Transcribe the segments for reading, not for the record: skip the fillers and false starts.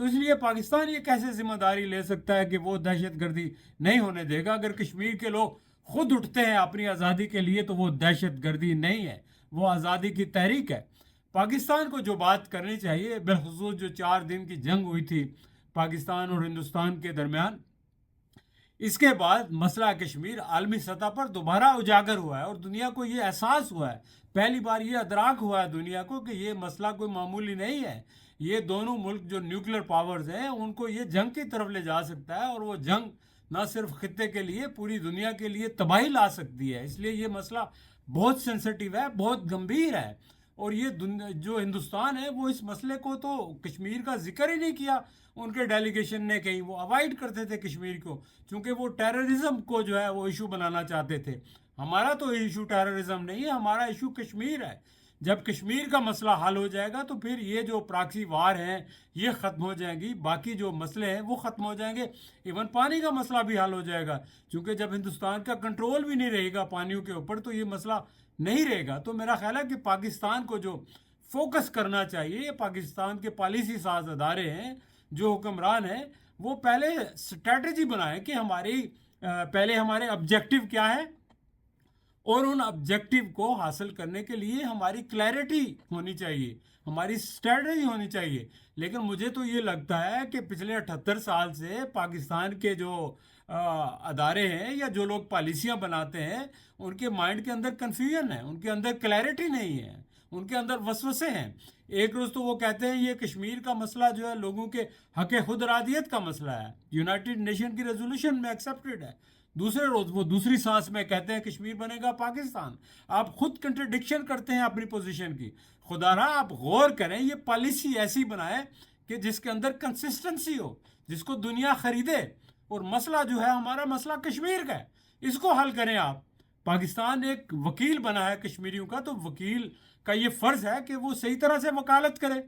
تو اس لیے پاکستان یہ کیسے ذمہ داری لے سکتا ہے کہ وہ دہشت گردی نہیں ہونے دے گا؟ اگر کشمیر کے لوگ خود اٹھتے ہیں اپنی آزادی کے لیے تو وہ دہشت گردی نہیں ہے، وہ آزادی کی تحریک ہے۔ پاکستان کو جو بات کرنی چاہیے، بالخصوص جو 4 دن کی جنگ ہوئی تھی پاکستان اور ہندوستان کے درمیان، اس کے بعد مسئلہ کشمیر عالمی سطح پر دوبارہ اجاگر ہوا ہے اور دنیا کو یہ احساس ہوا ہے، پہلی بار یہ ادراک ہوا ہے دنیا کو کہ یہ مسئلہ کوئی معمولی نہیں ہے۔ یہ دونوں ملک جو نیوکلیر پاورز ہیں ان کو یہ جنگ کی طرف لے جا سکتا ہے، اور وہ جنگ نہ صرف خطے کے لیے پوری دنیا کے لیے تباہی لا سکتی ہے۔ اس لیے یہ مسئلہ بہت سینسٹیو ہے، بہت گمبھیر ہے، اور یہ جو ہندوستان ہے وہ اس مسئلے کو تو کشمیر کا ذکر ہی نہیں کیا ان کے ڈیلیگیشن نے، کہیں وہ اوائڈ کرتے تھے کشمیر کو، چونکہ وہ ٹیررزم کو جو ہے وہ ایشو بنانا چاہتے تھے۔ ہمارا تو ایشو ٹیررزم نہیں ہے، ہمارا ایشو کشمیر ہے۔ جب کشمیر کا مسئلہ حل ہو جائے گا تو پھر یہ جو پراکسی وار ہیں یہ ختم ہو جائیں گی، باقی جو مسئلے ہیں وہ ختم ہو جائیں گے، ایون پانی کا مسئلہ بھی حل ہو جائے گا، چونکہ جب ہندوستان کا کنٹرول بھی نہیں رہے گا پانیوں کے اوپر تو یہ مسئلہ نہیں رہے گا۔ تو میرا خیال ہے کہ پاکستان کو جو فوکس کرنا چاہیے، یہ پاکستان کے پالیسی ساز ادارے ہیں، جو حکمران ہیں، وہ پہلے اسٹریٹجی بنائیں کہ پہلے ہمارے آبجیکٹیو کیا ہے، اور ان آبجیکٹیو کو حاصل کرنے کے لیے ہماری کلیئرٹی ہونی چاہیے، ہماری اسٹریٹجی ہونی چاہیے۔ لیکن مجھے تو یہ لگتا ہے کہ پچھلے 78 سال سے پاکستان کے جو ادارے ہیں یا جو لوگ پالیسیاں بناتے ہیں ان کے مائنڈ کے اندر کنفیوژن ہے، ان کے اندر کلیئرٹی نہیں ہے، ان کے اندر وسوسے ہیں۔ ایک روز تو وہ کہتے ہیں یہ کشمیر کا مسئلہ جو ہے لوگوں کے حق خود ارادیت کا مسئلہ ہے، یونائٹڈ نیشن کی ریزولوشن میں ایکسیپٹڈ ہے۔ دوسرے روز وہ دوسری سانس میں کہتے ہیں کشمیر بنے گا پاکستان۔ آپ خود کنٹرڈکشن کرتے ہیں اپنی پوزیشن کی۔ خدا رہا آپ غور کریں، یہ پالیسی ایسی بنائیں کہ جس کے اندر کنسسٹنسی ہو، جس کو دنیا خریدے، اور مسئلہ جو ہے ہمارا مسئلہ کشمیر کا ہے، اس کو حل کریں آپ۔ پاکستان ایک وکیل بنا ہے کشمیریوں کا، تو وکیل کا یہ فرض ہے کہ وہ صحیح طرح سے وکالت کرے۔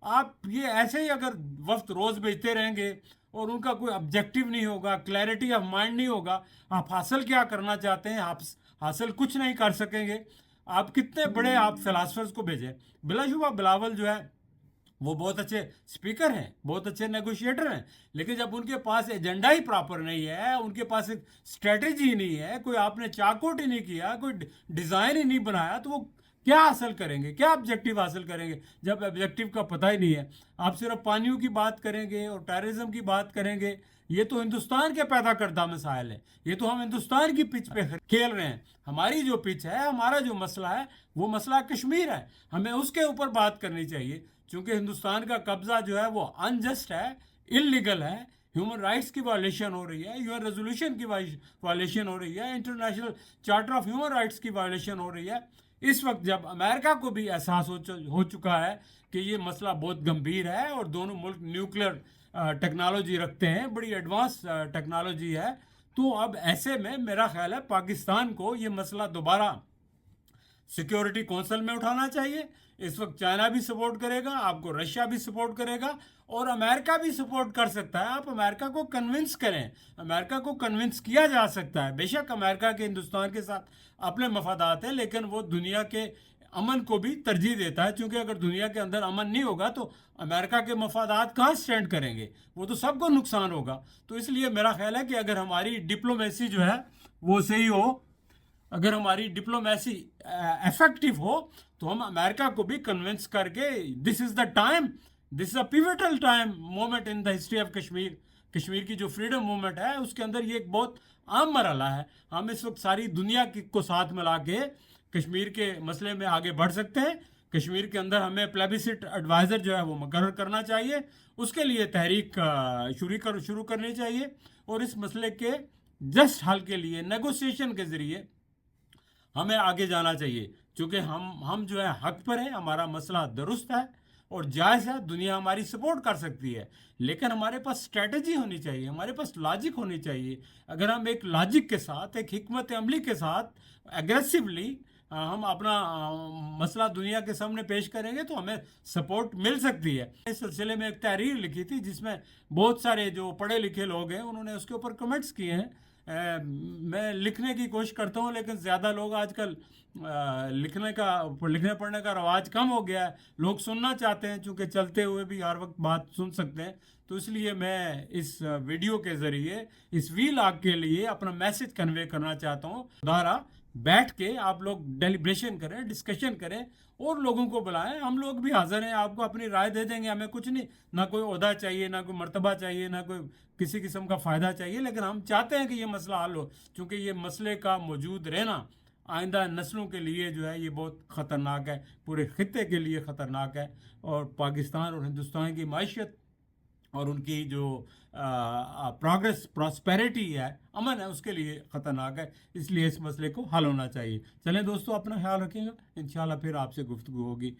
آپ یہ ایسے ہی اگر وفد روز بھیجتے رہیں گے اور ان کا کوئی آبجیکٹیو نہیں ہوگا، کلیئرٹی آف مائنڈ نہیں ہوگا، آپ حاصل کیا کرنا چاہتے ہیں، آپ حاصل کچھ نہیں کر سکیں گے۔ آپ کتنے بڑے آپ فلاسفرز کو بھیجیں، بلا شبہ بلاول جو ہے وہ بہت اچھے سپیکر ہیں، بہت اچھے نیگوشیٹر ہیں، لیکن جب ان کے پاس ایجنڈا ہی پراپر نہیں ہے، ان کے پاس ایک اسٹریٹجی ہی نہیں ہے، کوئی آپ نے چاکوٹ ہی نہیں کیا، کوئی ڈیزائن ہی نہیں بنایا، تو وہ کیا حاصل کریں گے، کیا آبجیکٹیو حاصل کریں گے جب آبجیکٹیو کا پتہ ہی نہیں ہے؟ آپ صرف پانیوں کی بات کریں گے اور ٹیررزم کی بات کریں گے، یہ تو ہندوستان کے پیدا کردہ مسائل ہیں، یہ تو ہم ہندوستان کی پچ پہ کھیل رہے ہیں۔ ہماری جو پچ ہے، ہمارا جو مسئلہ ہے وہ مسئلہ کشمیر ہے، ہمیں اس کے اوپر بات کرنی چاہیے، چونکہ ہندوستان کا قبضہ جو ہے وہ انجسٹ ہے، انلیگل ہے، ہیومن رائٹس کی وائلیشن ہو رہی ہے، یو این ریزولوشن کی وائلیشن ہو رہی ہے، international charter of human rights کی وائلیشن ہو رہی ہے۔ اس وقت جب امریکہ کو بھی احساس ہو چکا ہے کہ یہ مسئلہ بہت گمبھیر ہے اور دونوں ملک نیوکلیر ٹیکنالوجی رکھتے ہیں، بڑی ایڈوانس ٹیکنالوجی ہے، تو اب ایسے میں میرا خیال ہے پاکستان کو یہ مسئلہ دوبارہ سیکیورٹی کونسل میں اٹھانا چاہیے۔ اس وقت چائنا بھی سپورٹ کرے گا، آپ کو رشیا بھی سپورٹ کرے گا، اور امریکہ بھی سپورٹ کر سکتا ہے۔ آپ امریکہ کو کنونس کریں، امریکہ کو کنونس کیا جا سکتا ہے۔ بے شک امریکہ کے ہندوستان کے ساتھ اپنے مفادات ہیں، لیکن وہ دنیا کے امن کو بھی ترجیح دیتا ہے، چونکہ اگر دنیا کے اندر امن نہیں ہوگا تو امریکہ کے مفادات کہاں سٹینڈ کریں گے، وہ تو سب کو نقصان ہوگا۔ تو اس لیے میرا خیال ہے کہ اگر ہماری ڈپلومیسی جو ہے وہ صحیح ہو، اگر ہماری ڈپلومیسی افیکٹو ہو، تو ہم امریکہ کو بھی کنونس کر کے this is the time, this is a pivotal time moment in the history of Kashmir, Kashmir کی جو فریڈم مومنٹ ہے اس کے اندر یہ ایک بہت اہم مرحلہ ہے۔ ہم اس وقت ساری دنیا کو ساتھ ملا کے کشمیر کے مسئلے میں آگے بڑھ سکتے ہیں۔ کشمیر کے اندر ہمیں پلیبسٹ ایڈوائزر جو ہے وہ مقرر کرنا چاہیے، اس کے لیے تحریک شروع کرنی چاہیے، اور اس مسئلے کے جسٹ حل کے لیے نیگوسیشن کے ذریعے ہمیں آگے جانا چاہیے، چونکہ ہم جو ہے حق پر ہیں، ہمارا مسئلہ درست ہے اور جائز ہے، دنیا ہماری سپورٹ کر سکتی ہے، لیکن ہمارے پاس اسٹریٹجی ہونی چاہیے، ہمارے پاس لاجک ہونی چاہیے۔ اگر ہم ایک لاجک کے ساتھ، ایک حکمت عملی کے ساتھ ایگریسولی ہم اپنا مسئلہ دنیا کے سامنے پیش کریں گے تو ہمیں سپورٹ مل سکتی ہے۔ اس سلسلے میں ایک تحریر لکھی تھی جس میں بہت سارے جو پڑھے لکھے لوگ ہیں انہوں نے اس کے اوپر کمنٹس کیے ہیں۔ میں لکھنے کی کوشش کرتا ہوں، لیکن زیادہ لوگ آج کل لکھنے پڑھنے کا رواج کم ہو گیا ہے، لوگ سننا چاہتے ہیں، چونکہ چلتے ہوئے بھی ہر وقت بات سن سکتے ہیں، تو اس لیے میں اس ویڈیو کے ذریعے اس ویلاگ کے لیے اپنا میسج کنوے کرنا چاہتا ہوں. دوبارہ بیٹھ کے آپ لوگ ڈیلیبریشن کریں, ڈسکشن کریں, اور لوگوں کو بلائیں. ہم لوگ بھی حاضر ہیں, آپ کو اپنی رائے دے دیں گے. ہمیں کچھ نہیں, نہ کوئی عہدہ چاہیے, نہ کوئی مرتبہ چاہیے, نہ کوئی کسی قسم کا فائدہ چاہیے, لیکن ہم چاہتے ہیں کہ یہ مسئلہ حل ہو, کیونکہ یہ مسئلے کا موجود رہنا آئندہ نسلوں کے لیے جو ہے یہ بہت خطرناک ہے, پورے خطے کے لیے خطرناک ہے, اور پاکستان اور ہندوستان کی معیشت اور ان کی جو پروگرس پراسپیرٹی ہے, امن ہے, اس کے لیے خطرناک ہے. اس لیے اس مسئلے کو حل ہونا چاہیے. چلیں دوستو, اپنا خیال رکھیں گا, انشاءاللہ پھر آپ سے گفتگو ہوگی.